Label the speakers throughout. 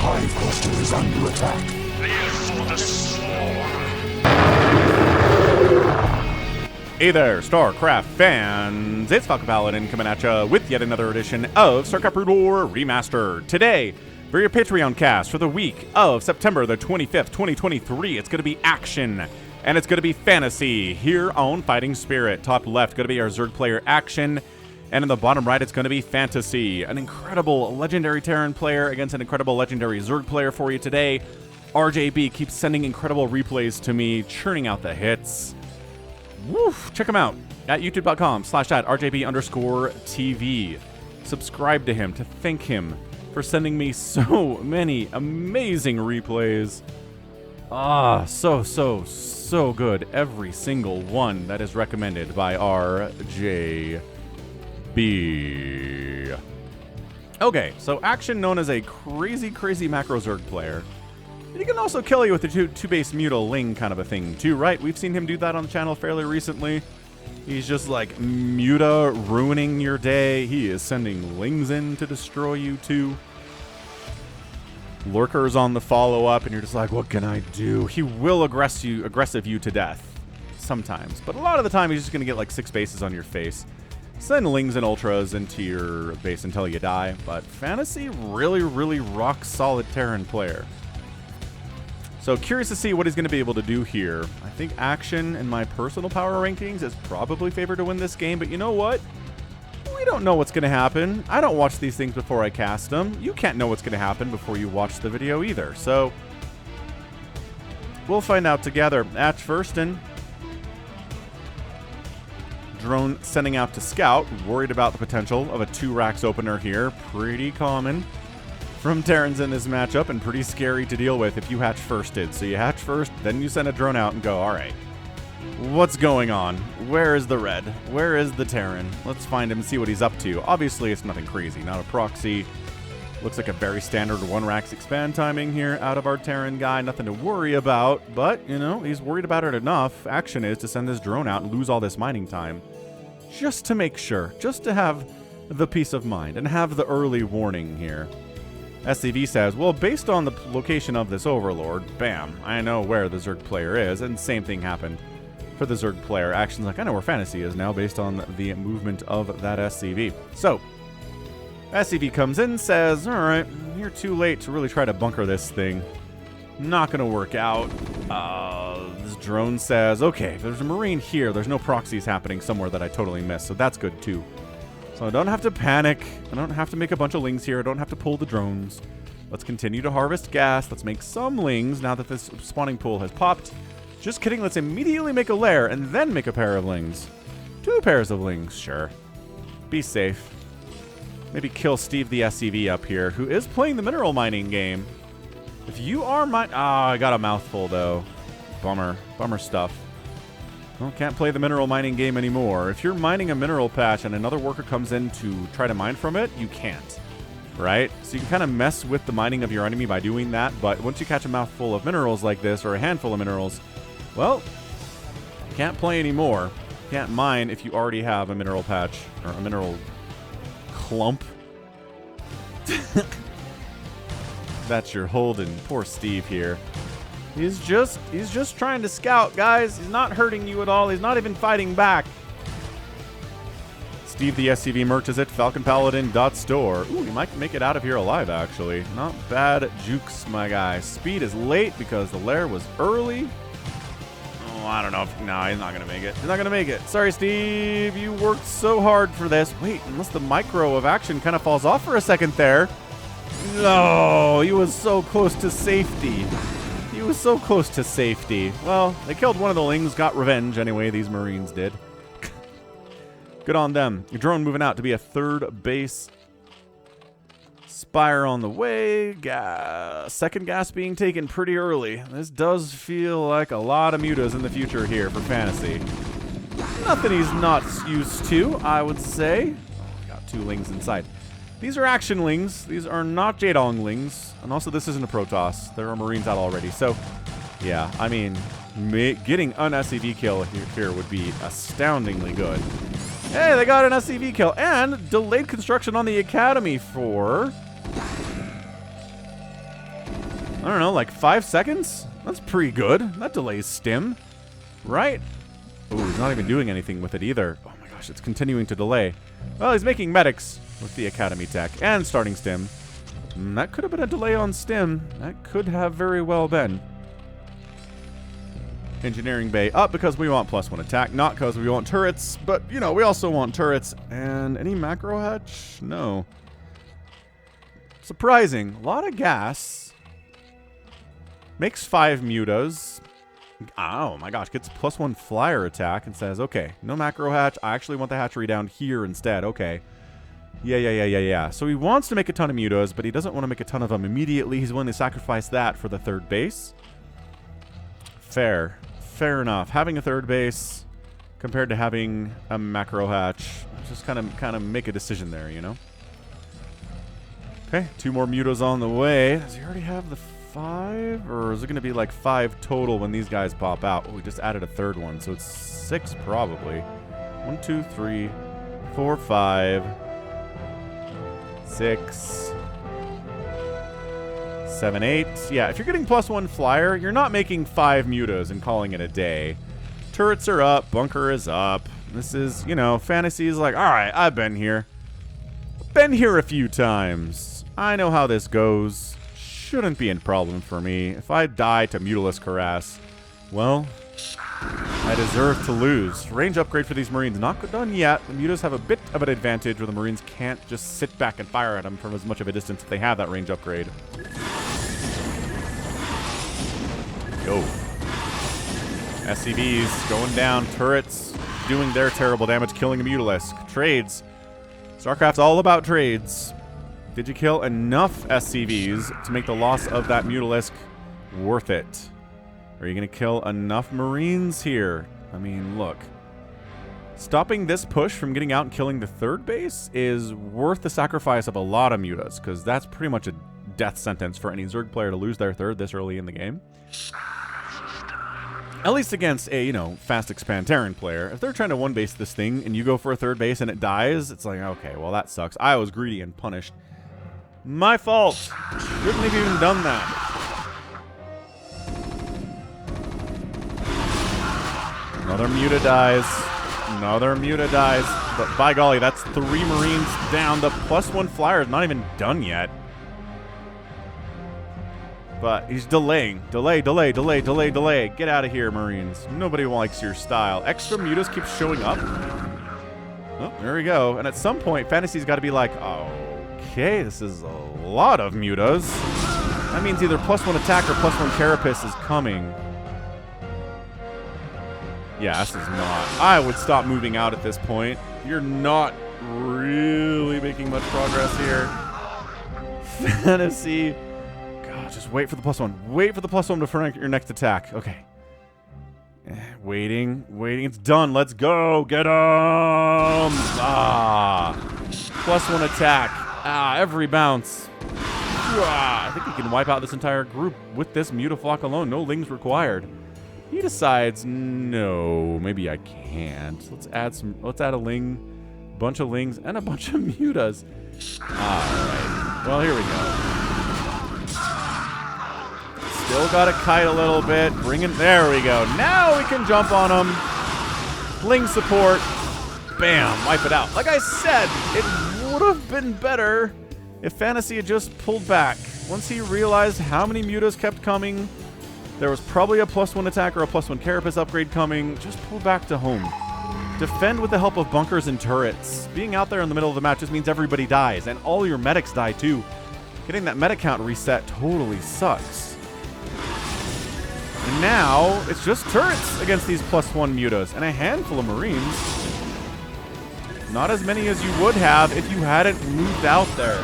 Speaker 1: hive cluster is under attack.
Speaker 2: Live for the swarm.
Speaker 3: Hey there, StarCraft fans! It's Falcon Paladin coming at ya with yet another edition of StarCraft Brood War Remastered. Today, for your Patreon cast for the week of September the 25th, 2023, it's going to be action, and it's going to be fantasy here on Fighting Spirit. Top left, going to be our Zerg player action, and in the bottom right, it's going to be fantasy. An incredible legendary Terran player against an incredible legendary Zerg player for you today. RJB keeps sending incredible replays to me, churning out the hits. Woof! Check him out at youtube.com/@RJB_TV. Subscribe to him to thank him for sending me so many amazing replays. So good. Every single one that is recommended by RJB. Okay, so action known as a crazy macro Zerg player. He can also kill you with the two base Muta Ling kind of a thing too, right? We've seen him do that on the channel fairly recently. He's just like Muta ruining your day. He is sending Lings in to destroy you too. Lurkers on the follow-up, and you're just like, what can I do? He will aggressive you to death sometimes, but a lot of the time he's just gonna get like 6 bases on your face. Send Lings and Ultras into your base until you die, but Fantasy really rock solid Terran player. So curious to see what he's going to be able to do here. I think action in my personal power rankings is probably favored to win this game, but you know what? We don't know what's going to happen. I don't watch these things before I cast them. You can't know what's going to happen before you watch the video either. So we'll find out together. Atch first, and drone sending out to scout. Worried about the potential of a 2 racks opener here. Pretty common from Terrans in this matchup, and pretty scary to deal with if you hatch firsted. So you hatch first, then you send a drone out and go, alright, what's going on? Where is the red? Where is the Terran? Let's find him and see what he's up to. Obviously, it's nothing crazy. Not a proxy. Looks like a very standard 1 racks expand timing here out of our Terran guy. Nothing to worry about, but, you know, he's worried about it enough. Action is to send this drone out and lose all this mining time. Just to make sure. Just to have the peace of mind and have the early warning here. SCV says, well, based on the location of this Overlord, bam, I know where the Zerg player is, and same thing happened for the Zerg player. Action's like, I know where Fantasy is now based on the movement of that SCV. So, SCV comes in, says, alright, you're too late to really try to bunker this thing. Not gonna work out. This drone says, okay, there's a Marine here, there's no proxies happening somewhere that I totally missed, so that's good too. So I don't have to panic. I don't have to make a bunch of Lings here. I don't have to pull the drones. Let's continue to harvest gas. Let's make some Lings now that this spawning pool has popped. Just kidding. Let's immediately make a lair and then make a pair of Lings. 2 pairs of Lings, sure. Be safe. Maybe kill Steve the SCV up here, who is playing the mineral mining game. If you are I got a mouthful though. Bummer. Bummer stuff. Well, can't play the mineral mining game anymore. If you're mining a mineral patch and another worker comes in to try to mine from it, you can't, right? So you can kind of mess with the mining of your enemy by doing that, but once you catch a mouthful of minerals like this, or a handful of minerals, well, you can't play anymore. You can't mine if you already have a mineral patch, or a mineral clump. That's your holding. Poor Steve here. He's just trying to scout, guys. He's not hurting you at all. He's not even fighting back. Steve the SCV merch is at falconpaladin.store. Ooh, he might make it out of here alive, actually. Not bad jukes, my guy. Speed is late because the lair was early. Oh, I don't know. No, he's not going to make it. He's not going to make it. Sorry, Steve. You worked so hard for this. Wait, unless the micro of action kind of falls off for a second there. No, he was so close to safety. He was so close to safety. Well, they killed one of the Lings, got revenge anyway, these Marines did. Good on them. Your drone moving out to be a 3rd base. Spire on the way. Second gas being taken pretty early. This does feel like a lot of mutas in the future here for Fantasy. Nothing he's not used to, I would say. Oh, got 2 Lings inside. These are action Lings. These are not Jaedong Lings. And also, this isn't a Protoss. There are Marines out already. So, yeah, I mean, getting an SCV kill here would be astoundingly good. Hey, they got an SCV kill. And delayed construction on the Academy for I don't know, like 5 seconds? That's pretty good. That delays stim, right? Oh, he's not even doing anything with it either. Oh my gosh, it's continuing to delay. Well, he's making medics with the Academy tech and starting stim. That could have been a delay on stim. That could have very well been. Engineering bay up because we want +1 attack, not because we want turrets. But, you know, we also want turrets. And any macro hatch? No. Surprising. A lot of gas. Makes 5 mutas. Oh my gosh, gets +1 flyer attack and says, okay, no macro hatch. I actually want the hatchery down here instead. Okay. Yeah. So he wants to make a ton of mutas, but he doesn't want to make a ton of them immediately. He's willing to sacrifice that for the third base. Fair enough. Having a third base compared to having a macro hatch, just kind of make a decision there, you know. Okay, 2 more mutas on the way. Does he already have the 5, or is it going to be like 5 total when these guys pop out? Oh, we just added a third one, so it's 6 probably. 1, 2, 3, 4, 5, 6, 7, 8. Yeah, if you're getting +1 flyer, you're not making 5 mutas and calling it a day. Turrets are up, bunker is up. This is, you know, fantasy is like, all right, I've been here. Been here a few times. I know how this goes. Shouldn't be a problem for me. If I die to Mutalisk Harass, well, I deserve to lose. Range upgrade for these Marines. Not done yet. The Mutas have a bit of an advantage where the Marines can't just sit back and fire at them from as much of a distance if they have that range upgrade. Yo. SCVs going down. Turrets doing their terrible damage, killing a Mutalisk. Trades. StarCraft's all about trades. Did you kill enough SCVs to make the loss of that Mutalisk worth it? Are you going to kill enough Marines here? I mean, look. Stopping this push from getting out and killing the third base is worth the sacrifice of a lot of mutas, because that's pretty much a death sentence for any Zerg player to lose their third this early in the game. At least against a, you know, fast expand Terran player. If they're trying to one base this thing and you go for a third base and it dies, it's like, okay, well that sucks. I was greedy and punished. My fault. Shouldn't have even done that. Another muta dies. Another muta dies. But by golly, that's 3 Marines down. The +1 flyer is not even done yet. But he's delaying. Delay. Get out of here, Marines. Nobody likes your style. Extra mutas keep showing up. Oh, there we go. And at some point, Fantasy's got to be like, okay, this is a lot of mutas. That means either +1 attack or +1 carapace is coming. Yeah, this is not. I would stop moving out at this point. You're not really making much progress here. Fantasy. God, just wait for the +1. Wait for the +1 before your next attack. Okay. Waiting. It's done. Let's go. Get him. +1 attack. Every bounce. I think he can wipe out this entire group with this Mutaflock alone. No lings required. He decides, no, maybe I can't. Let's add a ling, bunch of lings, and a bunch of mutas. Alright. Well, here we go. Still gotta kite a little bit. There we go. Now we can jump on him. Ling support. Bam, wipe it out. Like I said, it would have been better if Fantasy had just pulled back. Once he realized how many mutas kept coming, there was probably a +1 attack or a +1 carapace upgrade coming. Just pull back to home. Defend with the help of bunkers and turrets. Being out there in the middle of the match just means everybody dies, and all your medics die too. Getting that medic count reset totally sucks. And now, it's just turrets against these +1 mutas, and a handful of Marines. Not as many as you would have if you hadn't moved out there.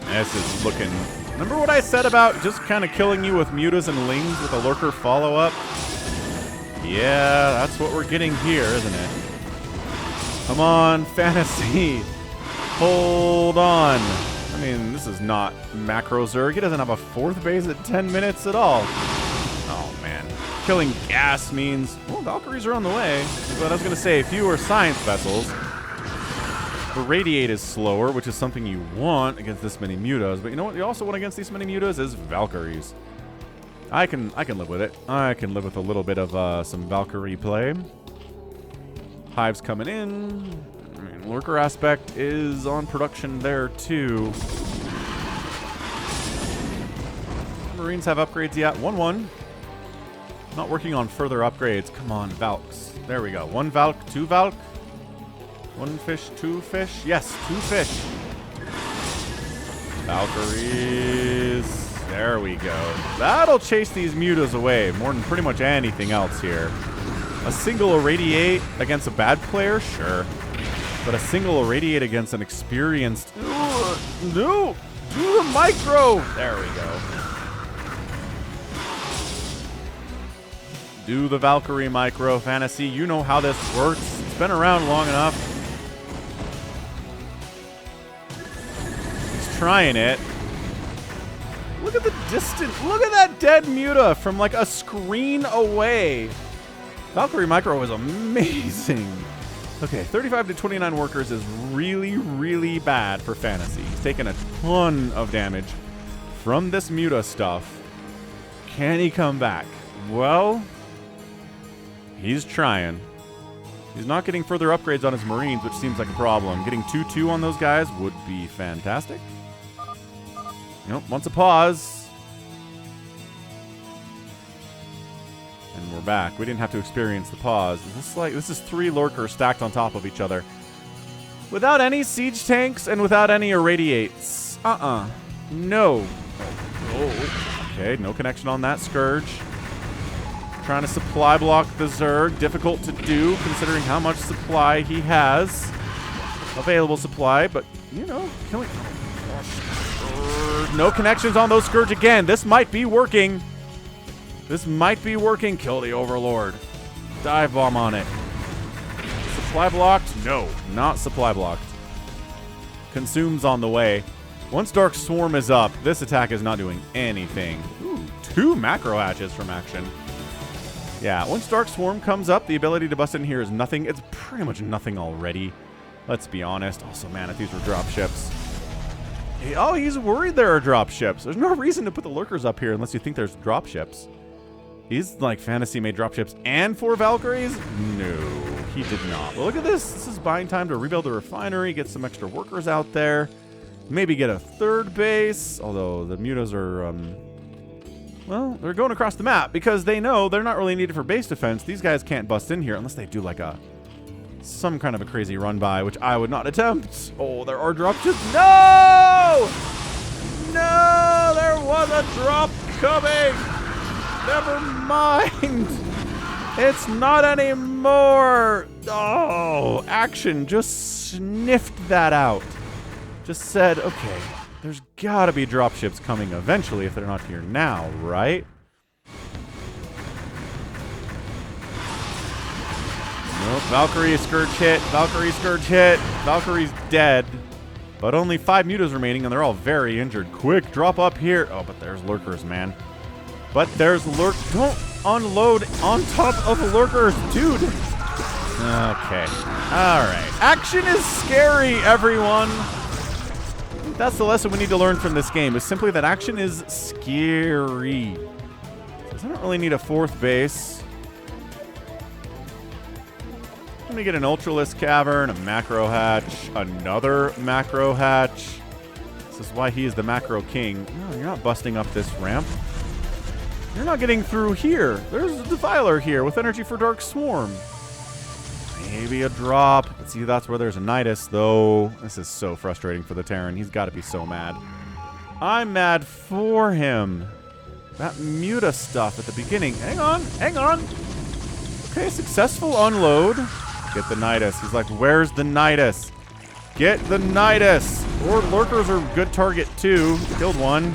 Speaker 3: This is looking... Remember what I said about just kind of killing you with mutas and lings with a lurker follow-up? Yeah, that's what we're getting here, isn't it? Come on, Fantasy. Hold on. I mean, this is not macro Zerg. He doesn't have a 4th base at 10 minutes at all. Oh, man. killing gas means, well, Valkyries are on the way. But I was going to say, fewer science vessels. Irradiate is slower, which is something you want against this many mutas. But you know what you also want against these many mutas is Valkyries. I can live with it. I can live with a little bit of some Valkyrie play. Hives coming in. I mean, Lurker aspect is on production there too. Marines have upgrades yet. 1-1. Not working on further upgrades. Come on, Valks. There we go. 1 Valk, 2 Valk. 1 fish, 2 fish. Yes, 2 fish. Valkyries. There we go. That'll chase these mutas away more than pretty much anything else here. A single irradiate against a bad player? Sure. But a single irradiate against an experienced... No! Do the micro! There we go. Do the Valkyrie micro, Fantasy. You know how this works. It's been around long enough. He's trying it. Look at the distance. Look at that dead muta from like a screen away. Valkyrie micro is amazing. Okay, 35 to 29 workers is really, really bad for Fantasy. He's taken a ton of damage from this muta stuff. Can he come back? Well, he's trying. He's not getting further upgrades on his Marines, which seems like a problem. Getting 2-2 on those guys would be fantastic. Nope, wants a pause. And we're back. We didn't have to experience the pause. This is 3 lurkers stacked on top of each other. Without any siege tanks and without any irradiates. No. Oh. Okay, no connection on that Scourge. Trying to supply block the Zerg. Difficult to do considering how much supply he has. Available supply, but, you know, killing... No connections on those Scourge again. This might be working. This might be working. Kill the Overlord. Dive bomb on it. Supply blocked? No, not supply blocked. Consumes on the way. Once Dark Swarm is up, this attack is not doing anything. Ooh, 2 macro hatches from action. Yeah, once Dark Swarm comes up, the ability to bust in here is nothing. It's pretty much nothing already. Let's be honest. Also, man, if these were drop ships. Oh, he's worried there are drop ships. There's no reason to put the lurkers up here unless you think there's drop ships. He's like, Fantasy made drop ships and 4 Valkyries? No, he did not. Well, look at this. This is buying time to rebuild the refinery, get some extra workers out there, maybe get a 3rd base, although the mutas are, well, they're going across the map because they know they're not really needed for base defense. These guys can't bust in here unless they do like some kind of a crazy run by, which I would not attempt. Oh, there are drop ships. No! No! There was a drop coming! Never mind! It's not anymore! Oh, Action just sniffed that out. Just said, okay, there's gotta be drop ships coming eventually if they're not here now, right? Nope, Valkyrie Scourge hit, Valkyrie Scourge hit, Valkyrie's dead. But only 5 mutas remaining and they're all very injured. Quick, drop up here. Oh, but there's lurkers, man. But there's don't unload on top of lurkers, dude. Okay, alright. Action is scary, everyone. That's the lesson we need to learn from this game, is simply that action is scary. I don't really need a 4th base. Let me get an Ultralisk Cavern, a Macro Hatch, another Macro Hatch. This is why he is the Macro King. No, you're not busting up this ramp. You're not getting through here. There's a Defiler here with energy for Dark Swarm. Maybe a drop. Let's see, that's where there's a Nidus, though. This is so frustrating for the Terran. He's got to be so mad. I'm mad for him. That Muta stuff at the beginning. Hang on, hang on. Okay, successful unload. Get the Nidus. He's like, where's the Nidus? Get the Nidus. Or lurkers are a good target, too. Killed one.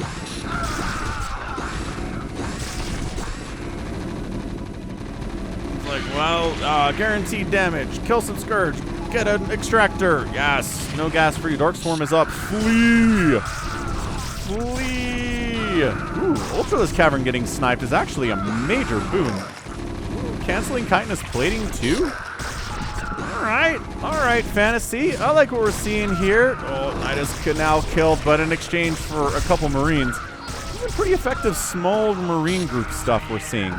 Speaker 3: He's like, well, guaranteed damage. Kill some Scourge. Get an Extractor. Yes. No gas for you. Dark Swarm is up. Flee. Flee. Ooh, Ultralisk Cavern getting sniped is actually a major boon. canceling Kindness Plating too? Alright, Fantasy. I like what we're seeing here. Oh, Nidus Canal killed, but in exchange for a couple Marines. This is pretty effective small Marine group stuff we're seeing.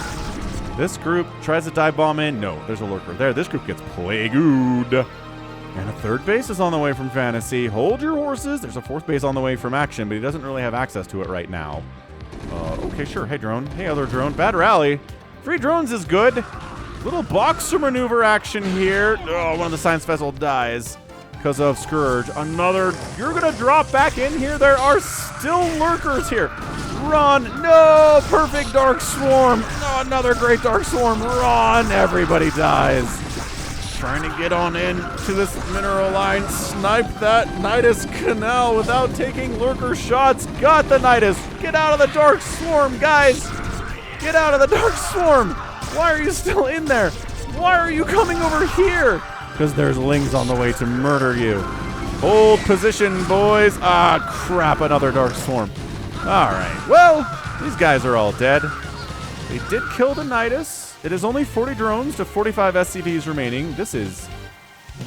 Speaker 3: This group tries to dive bomb in. No, there's a lurker there. This group gets plagued. And a third base is on the way from Fantasy. Hold your horses. There's a fourth base on the way from Action, but he doesn't really have access to it right now. Okay, sure. Hey, drone. Hey, other drone. Bad rally. Free drones is good. Little boxer maneuver action here. Oh, one of the science vessel dies because of Scourge. Another. You're going to drop back in here. There are still lurkers here. Run. No. Perfect Dark Swarm. No, another great Dark Swarm. Run. Everybody dies. Trying to get on in to this mineral line. Snipe that Nidus Canal without taking lurker shots. Got the Nidus. Get out of the Dark Swarm, guys. Get out of the Dark Swarm. Why are you still in there? Why are you coming over here? Because there's Lings on the way to murder you. Hold position, boys. Ah, crap. Another Dark Swarm. All right. Well, these guys are all dead. They did kill the Nidus. It is only 40 drones to 45 SCVs remaining. This is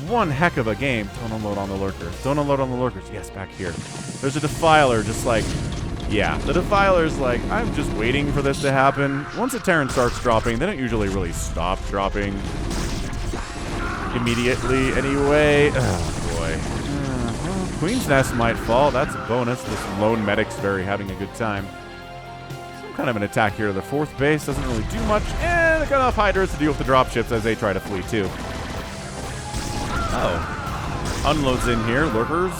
Speaker 3: one heck of a game. Don't unload on the lurkers. Don't unload on the lurkers. Yes, back here. There's a Defiler just like... Yeah, the Defiler's like, I'm just waiting for this to happen. Once a Terran starts dropping, they don't usually really stop dropping immediately anyway. Oh, boy. Queen's Nest might fall. That's a bonus. This lone medic's having a good time. Some kind of an attack here to the fourth base. Doesn't really do much. And they got enough Hydras to deal with the dropships as they try to flee, too. Oh. Unloads in here. Lurkers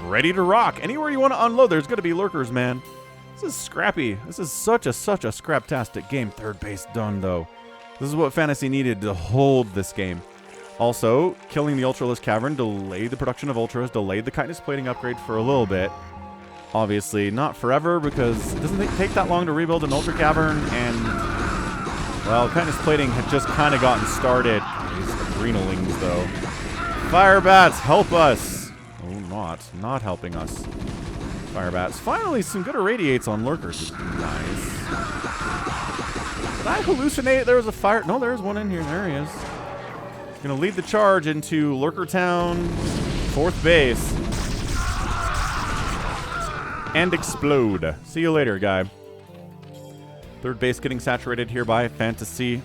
Speaker 3: ready to rock. Anywhere you want to unload, there's going to be lurkers, man. This is scrappy. This is such a scraptastic game. Third base done, though. This is what Fantasy needed to hold this game. Also, killing the Ultralisk Cavern delayed the production of Ultras, delayed the Kindness Plating upgrade for a little bit. Obviously, not forever, because it doesn't take that long to rebuild an Ultra Cavern, and, well, Kindness Plating had just kind of gotten started. These Adrenalings, though. Fire Bats, help us! Not helping us. Fire Bats. Finally, some good irradiates on lurkers. Nice. Did I hallucinate? There was a fire. No, there's one in here. There he is. He's going to lead the charge into Lurker Town, fourth base. And explode. See you later, guy. Third base getting saturated here by Fantasy.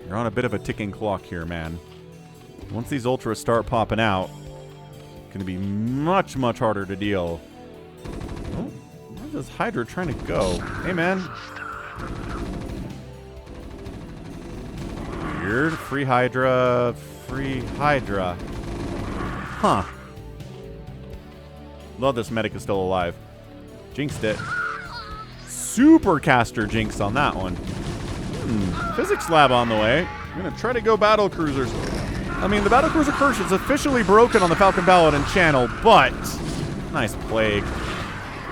Speaker 3: You're on a bit of a ticking clock here, man. Once these Ultras start popping out, going to be much harder to deal. Oh, where's this Hydra trying to go? Hey, man. Weird. Free Hydra. Huh. Love this medic is still alive. Jinxed it. Supercaster jinx on that one. Physics lab on the way. I'm going to try to go battle cruisers. I mean, the Battlecruiser curse is officially broken on the Falcon Paladin channel, but nice plague.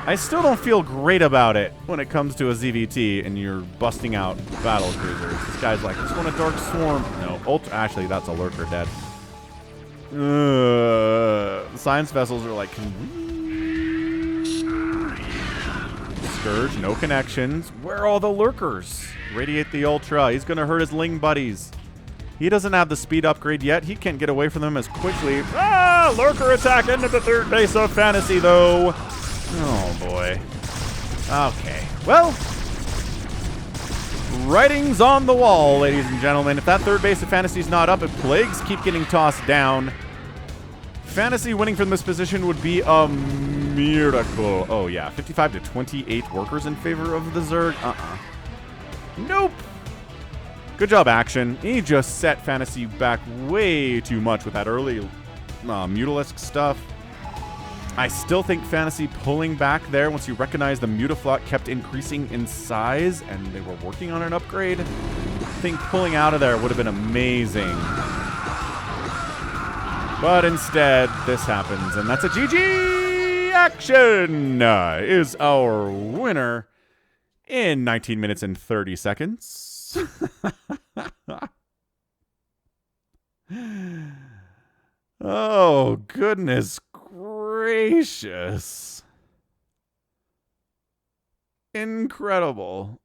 Speaker 3: I still don't feel great about it when it comes to a ZVT and you're busting out Battlecruisers. This guy's like, I just want a Dark Swarm. No, Ultra. Actually, that's a lurker dead. Science vessels are like, Scourge, no connections. Where are all the lurkers? Radiate the Ultra. He's going to hurt his Ling buddies. He doesn't have the speed upgrade yet. He can't get away from them as quickly. Ah! Lurker attack into the third base of Fantasy, though. Oh, boy. Okay. Well, writing's on the wall, ladies and gentlemen. If that third base of Fantasy's not up, if Plagues keep getting tossed down, Fantasy winning from this position would be a miracle. Oh, yeah. 55 to 28 workers in favor of the Zerg. Nope. Good job, Action. He just set Fantasy back way too much with that early Mutalisk stuff. I still think Fantasy pulling back there once you recognize the Mutaflot kept increasing in size and they were working on an upgrade. I think pulling out of there would have been amazing. But instead, this happens, and that's a GG! Action is our winner in 19 minutes and 30 seconds. Oh, goodness gracious. Incredible.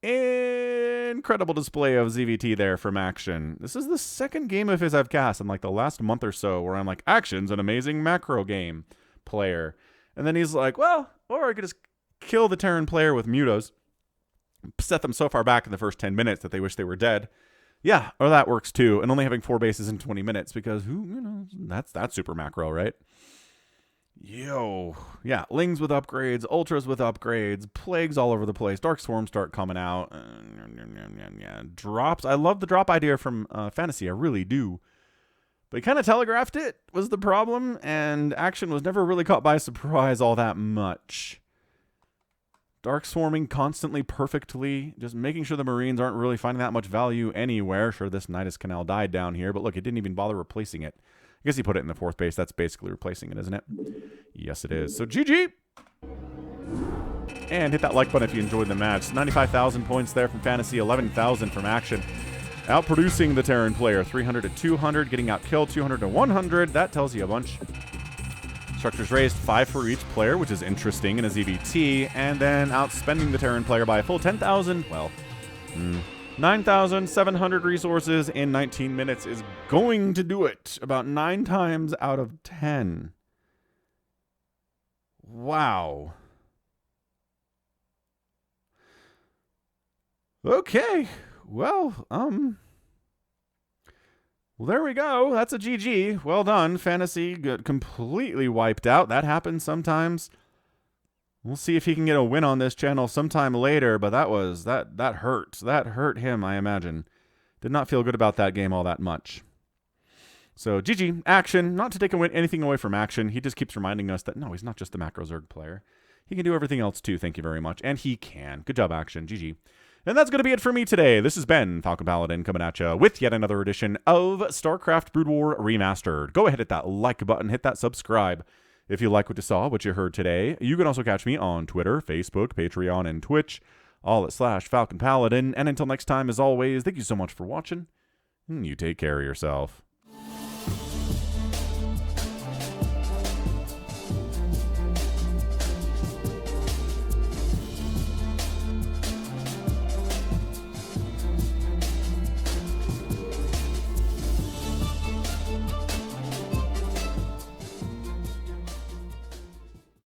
Speaker 3: Incredible display of ZVT there from Action. This is the second game of his I've cast in like the last month or so where I'm like, Action's an amazing macro game player. And then he's like, well, or I could just kill the Terran player with mutos, set them so far back in the first 10 minutes that they wish they were dead. Yeah, or that works too. And only having 4 bases in 20 minutes because that's super macro, right? Yo, yeah, Lings with upgrades, Ultras with upgrades, Plagues all over the place, Dark Swarms start coming out, drops. I love the drop idea from Fantasy, I really do. But he kind of telegraphed it, was the problem, and Action was never really caught by surprise all that much. Dark Swarming constantly perfectly, just making sure the Marines aren't really finding that much value anywhere. Sure, this Nidus Canal died down here, but look, it didn't even bother replacing it. I guess he put it in the 4th base. That's basically replacing it, isn't it? Yes, it is. So GG! And hit that like button if you enjoyed the match. 95,000 points there from Fantasy, 11,000 from Action. Outproducing the Terran player, 300 to 200, getting out killed 200 to 100. That tells you a bunch. Structures raised 5 for each player, which is interesting in a ZVT. And then outspending the Terran player by a full 10,000. Well, 9,700 resources in 19 minutes is going to do it. About 9 times out of 10. Wow. Okay. Well, there we go. That's a GG. Well done. Fantasy got completely wiped out. That happens sometimes. We'll see if he can get a win on this channel sometime later, but that hurt. That hurt him, I imagine. Did not feel good about that game all that much. So, GG, Action. Not to take anything away from Action. He just keeps reminding us that, no, he's not just the macro Zerg player. He can do everything else too, thank you very much. And he can. Good job, Action. GG. And that's going to be it for me today. This has been Falcon Paladin coming at you with yet another edition of StarCraft Brood War Remastered. Go ahead, hit that like button, hit that subscribe. If you like what you saw, what you heard today, you can also catch me on Twitter, Facebook, Patreon, and Twitch, all at /Falcon Paladin. And until next time, as always, thank you so much for watching, and you take care of yourself.